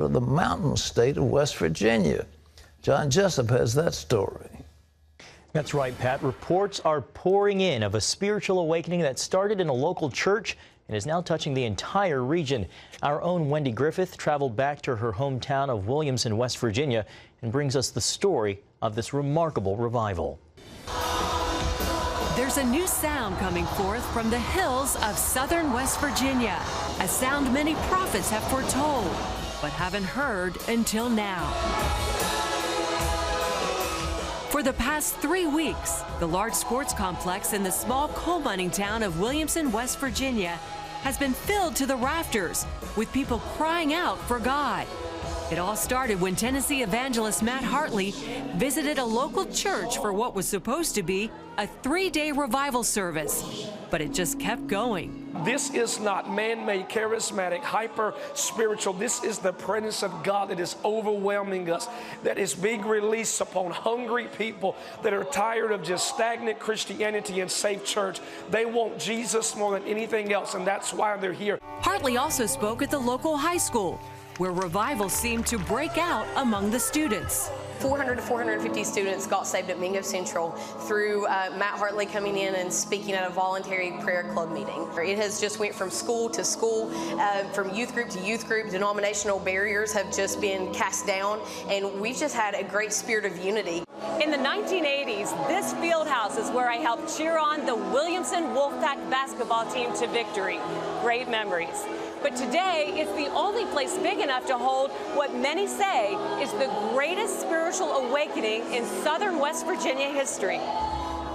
of the mountain state of West Virginia. John Jessup has that story. That's right, Pat. Reports are pouring in of a spiritual awakening that started in a local church and is now touching the entire region. Our own Wendy Griffith traveled back to her hometown of Williamson, West Virginia, and brings us the story of this remarkable revival. There's a new sound coming forth from the hills of southern West Virginia, a sound many prophets have foretold, but haven't heard until now. For the past 3 weeks, the large sports complex in the small coal mining town of Williamson, West Virginia, has been filled to the rafters with people crying out for God. It all started when Tennessee evangelist Matt Hartley visited a local church for what was supposed to be a 3-day revival service, but it just kept going. This is not man-made, charismatic, hyper-spiritual. This is the presence of God that is overwhelming us, that is being released upon hungry people that are tired of just stagnant Christianity and safe church. They want Jesus more than anything else, and that's why they're here. Hartley also spoke at the local high school, where revival seemed to break out among the students. 400 to 450 students got saved at Mingo Central through Matt Hartley coming in and speaking at a voluntary prayer club meeting. It has just went from school to school, from youth group to youth group. Denominational barriers have just been cast down, and we've just had a great spirit of unity. In the 1980s, this field house is where I helped cheer on the Williamson Wolfpack basketball team to victory. Great memories. But today, it's the only place big enough to hold what many say is the greatest spiritual awakening in southern West Virginia history.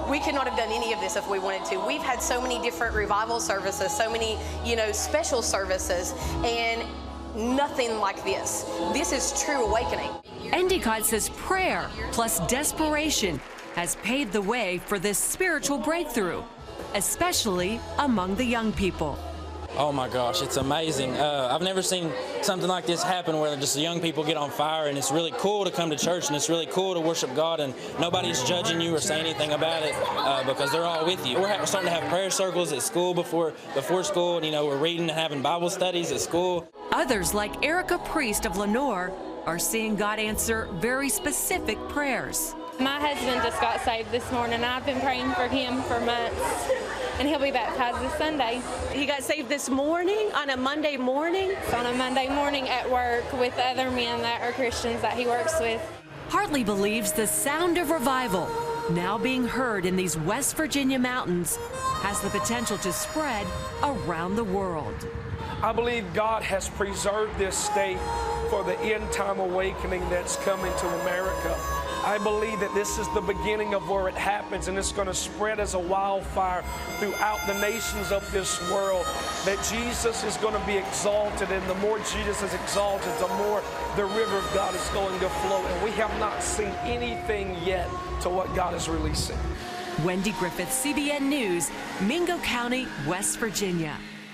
We could not have done any of this if we wanted to. We've had so many different revival services, so many, special services, and nothing like this. This is true awakening. Endicott says prayer plus desperation has paved the way for this spiritual breakthrough, especially among the young people. Oh my gosh, it's amazing. I've never seen something like this happen where just the young people get on fire, and it's really cool to come to church, and it's really cool to worship God, and nobody's judging you or saying anything about it because they're all with you. We're starting to have prayer circles at school before school, and we're reading and having Bible studies at school. Others, like Erica Priest of Lenore, are seeing God answer very specific prayers. My husband just got saved this morning. I've been praying for him for months, and he'll be baptized this Sunday. He got saved this morning, on a Monday morning? It's on a Monday morning at work with other men that are Christians that he works with. Hartley believes the sound of revival, now being heard in these West Virginia mountains, has the potential to spread around the world. I believe God has preserved this state for the end-time awakening that's coming to America. I believe that this is the beginning of where it happens, and it's going to spread as a wildfire throughout the nations of this world, that Jesus is going to be exalted, and the more Jesus is exalted, the more the river of God is going to flow, and we have not seen anything yet to what God is releasing. Wendy Griffith, CBN News, Mingo County, West Virginia.